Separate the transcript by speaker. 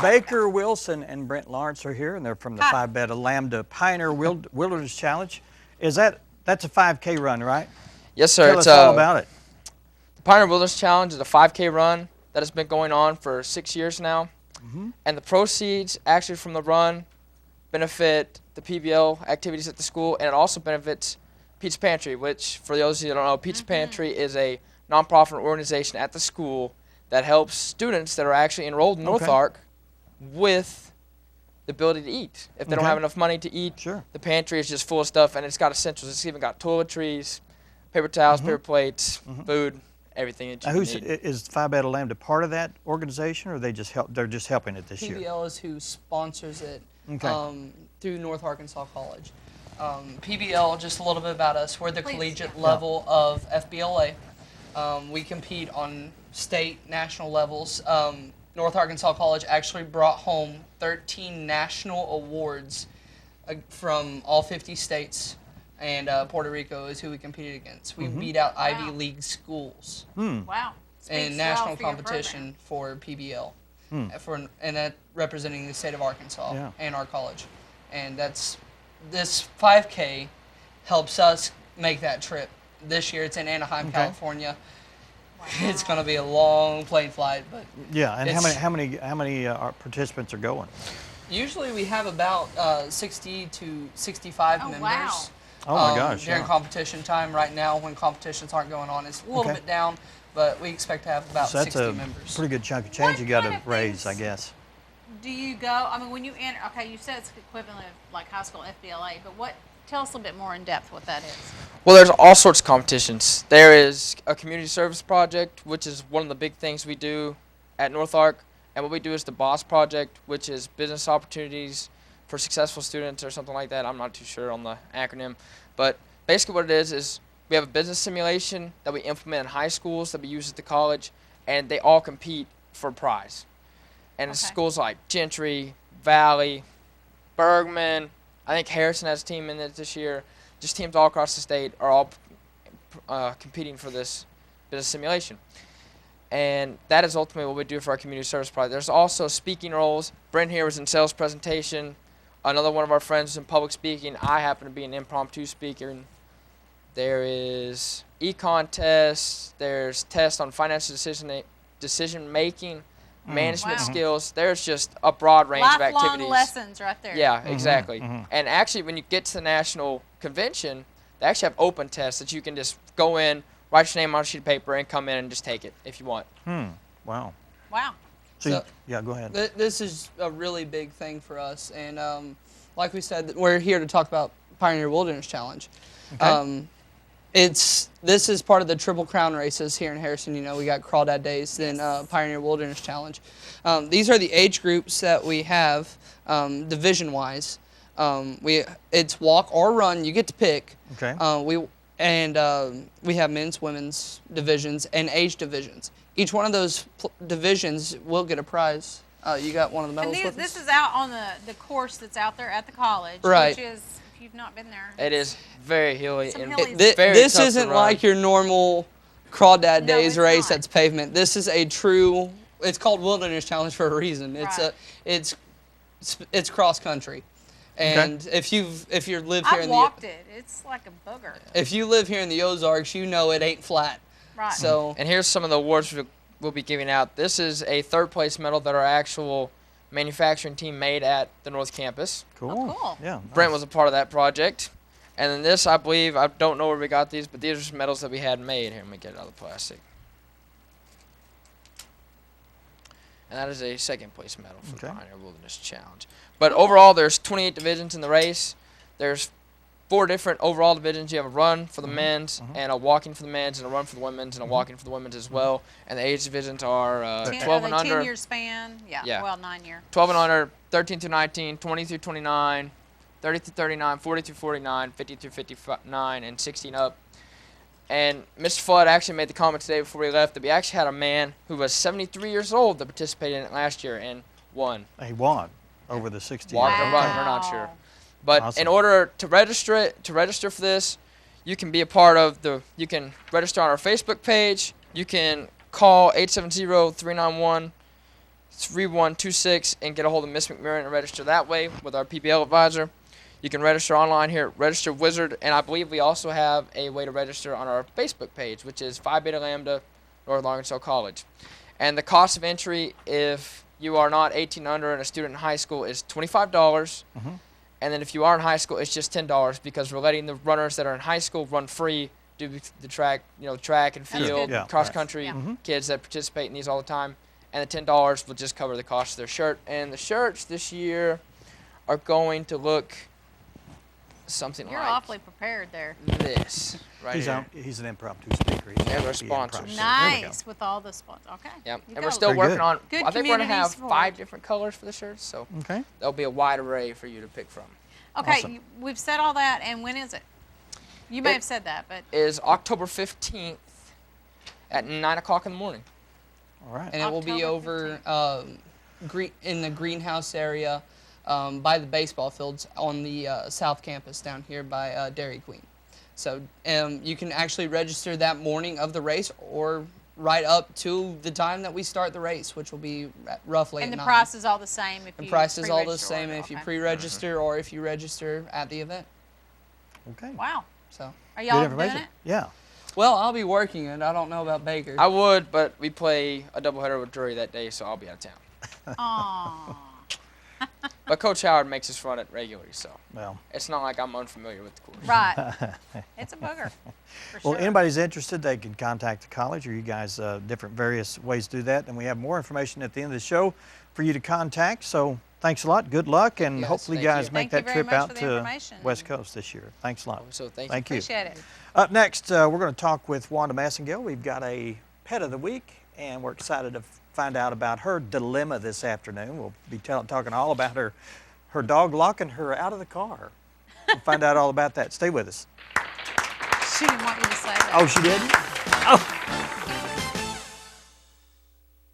Speaker 1: Baker, Wilson, and Brent Lawerence are here, and they're from the Phi Beta Lamda Pioneer Wilderness Challenge. That's a 5K run, right?
Speaker 2: Yes, sir.
Speaker 1: Tell us all about it.
Speaker 2: The Pioneer Wilderness Challenge is a 5K run that has been going on for 6 years now. And the proceeds actually from the run benefit the PBL activities at the school, and it also benefits Pizza Pantry, which, for those of you that don't know, Pizza Pantry is a nonprofit organization at the school that helps students that are actually enrolled in North Ark with the ability to eat. If they don't have enough money to eat, the pantry is just full of stuff, and it's got essentials. It's even got toiletries, paper towels, paper plates, food, everything that you need.
Speaker 1: Is Phi Beta Lambda part of that organization, or they're just helping it this year?
Speaker 3: PBL is who sponsors it through North Arkansas College. PBL, just a little bit about us. We're the collegiate level of FBLA. We compete on state, national levels. North Arkansas College actually brought home 13 national awards from all 50 states. And Puerto Rico is who we competed against. We beat out Ivy League schools.
Speaker 4: Wow.
Speaker 3: In national competition for PBL. And that representing the state of Arkansas and our college. And this 5K helps us make that trip. This year it's in Anaheim, California. It's going to be a long plane flight, but
Speaker 1: and how many participants are going?
Speaker 3: Usually we have about 60 to 65 members.
Speaker 4: Wow.
Speaker 1: Oh my gosh!
Speaker 3: During competition time, right now when competitions aren't going on, it's a little bit down, but we expect to have about 60 members.
Speaker 1: That's a pretty good chunk of change you got to raise, I guess.
Speaker 4: Do you go? I mean, when you enter, you said it's equivalent of like high school FBLA, but tell us a little bit more in depth what that is.
Speaker 2: Well, there's all sorts of competitions. There is a community service project, which is one of the big things we do at North Ark, and what we do is the BOSS project, which is business opportunities for successful students or something like that. I'm not too sure on the acronym, but basically what it is we have a business simulation that we implement in high schools that we use at the college, and they all compete for a prize. And it's schools like Gentry, Valley, Bergman, I think Harrison has a team in it this year. Just teams all across the state are all competing for this business simulation. And that is ultimately what we do for our community service project. There's also speaking roles. Brent here was in sales presentation. Another one of our friends is in public speaking. I happen to be an impromptu speaker. There is econ tests. There's tests on financial decision making, management skills. There's just a broad range of activities.
Speaker 4: Lifelong lessons right there.
Speaker 2: Yeah, exactly. And actually, when you get to the national convention, they actually have open tests that you can just go in, write your name on a sheet of paper, and come in and just take it if you want.
Speaker 1: Wow.
Speaker 4: Wow.
Speaker 1: So, yeah, go ahead.
Speaker 3: This is a really big thing for us. And like we said, we're here to talk about Pioneer Wilderness Challenge. This is part of the Triple Crown races here in Harrison. You know, we got Crawdad Days, then Pioneer Wilderness Challenge. These are the age groups that we have division-wise. It's walk or run. You get to pick. We have men's, women's divisions, and age divisions. Each one of those divisions will get a prize. You got one of the medals with us?
Speaker 4: This is out on the course that's out there at the college,
Speaker 3: right.
Speaker 4: which is, if you've not been there.
Speaker 2: It is very hilly.
Speaker 3: This isn't like your normal Crawdad Days race that's pavement. This is a true, it's called Wilderness Challenge for a reason. It's cross country. And if you live here
Speaker 4: I've walked it. It's like a booger.
Speaker 3: If you live here in the Ozarks, you know it ain't flat.
Speaker 4: Right.
Speaker 3: So
Speaker 2: and here's some of the awards we'll be giving out. This is a third place medal that our actual manufacturing team made at the North Campus.
Speaker 1: Cool.
Speaker 4: Oh, cool.
Speaker 1: Yeah.
Speaker 2: Brent was a part of that project. And then this, I believe, I don't know where we got these, but these are some medals that we had made. Here, let me get it out of the plastic. And that is a second place medal for the Pioneer Wilderness Challenge. But overall, there's 28 divisions in the race. There's 4 different overall divisions. You have a run for the men's, and a walking for the men's, and a run for the women's, and a walking for the women's as well. And the age divisions are 12 and under.
Speaker 4: 10-year span. Yeah. Well, 9-year.
Speaker 2: 12 and under, 13 through 19, 20 through 29, 30 through 39, 40 through 49, 50 through 59, and 16 up. And Mr. Flood actually made the comment today before we left that we actually had a man who was 73 years old that participated in it last year and won.
Speaker 1: He won over the 60.
Speaker 2: Walked or run, we're not sure. But in order to register for this, you can be a part of you can register on our Facebook page. You can call 870-391-0666, 3126 and get a hold of Miss McMurrin and register that way with our PBL advisor. You can register online here at Register Wizard, and I believe we also have a way to register on our Facebook page, which is Phi Beta Lamda, North Ark College. And the cost of entry, if you are not 18 under and a student in high school, is $25. And then if you are in high school, it's just $10 because we're letting the runners that are in high school run free, do the track, track and field, cross country kids that participate in these all the time. And the $10 will just cover the cost of their shirt. And the shirts this year are going to look something
Speaker 4: You're
Speaker 2: like
Speaker 4: awfully prepared there.
Speaker 2: this right here.
Speaker 1: He's an impromptu speaker.
Speaker 2: There's our sponsors.
Speaker 4: Nice, with all the sponsors. Okay.
Speaker 2: Yep.
Speaker 4: You
Speaker 2: And
Speaker 4: go.
Speaker 2: we're still
Speaker 1: Very
Speaker 2: working
Speaker 1: good.
Speaker 2: on,
Speaker 4: Good
Speaker 2: I think we're going to
Speaker 4: community
Speaker 2: have
Speaker 4: support.
Speaker 2: 5 different colors for the shirts. So
Speaker 1: Okay.
Speaker 2: there'll be a wide array for you to pick from.
Speaker 4: Okay,
Speaker 1: Awesome.
Speaker 4: we've said all that, and when is it? You may have said that, but
Speaker 2: Is October 15th at 9 o'clock in the morning.
Speaker 1: All right.
Speaker 3: And it will be
Speaker 4: October
Speaker 3: over in the greenhouse area by the baseball fields on the South Campus down here by Dairy Queen. So you can actually register that morning of the race or right up to the time that we start the race, which will be roughly
Speaker 4: and
Speaker 3: at
Speaker 4: the
Speaker 3: 9.
Speaker 4: price is all the same if
Speaker 3: The
Speaker 4: you
Speaker 3: price is all the
Speaker 4: pre-register
Speaker 3: same
Speaker 4: or-
Speaker 3: if you
Speaker 4: okay.
Speaker 3: pre-register or if you register at the event.
Speaker 1: Okay.
Speaker 4: Wow.
Speaker 3: So,
Speaker 4: Are
Speaker 1: Good
Speaker 4: y'all doing
Speaker 1: information.
Speaker 4: it?
Speaker 1: Yeah.
Speaker 3: well, I'll be working it. I don't know about Baker.
Speaker 2: I would, but we play a doubleheader with Drury that day, so I'll be out of town.
Speaker 4: Aww.
Speaker 2: But Coach Howard makes us run it regularly, so
Speaker 1: Well.
Speaker 2: it's not like I'm unfamiliar with the course.
Speaker 4: Right. It's a booger. For
Speaker 1: Well,
Speaker 4: sure.
Speaker 1: anybody's interested, they can contact the college, or you guys, different various ways to do that. And we have more information at the end of the show for you to contact. So thanks a lot. Good luck, and
Speaker 2: Yes,
Speaker 1: hopefully you
Speaker 2: thank
Speaker 1: guys
Speaker 2: you.
Speaker 1: make
Speaker 4: Thank you
Speaker 1: that
Speaker 4: very
Speaker 1: trip
Speaker 4: much
Speaker 1: out
Speaker 4: for the
Speaker 1: to
Speaker 4: information.
Speaker 1: West Coast this year. Thanks a lot.
Speaker 2: So thank you.
Speaker 1: Thank you.
Speaker 4: Appreciate it.
Speaker 1: Up next, we're going to talk with Wanda Massengale. We've got a pet of the week, and we're excited to find out about her dilemma this afternoon. We'll be talking all about her dog locking her out of the car. We'll find out all about that. Stay with us.
Speaker 4: She didn't want you to say that.
Speaker 1: Oh, she didn't? Oh.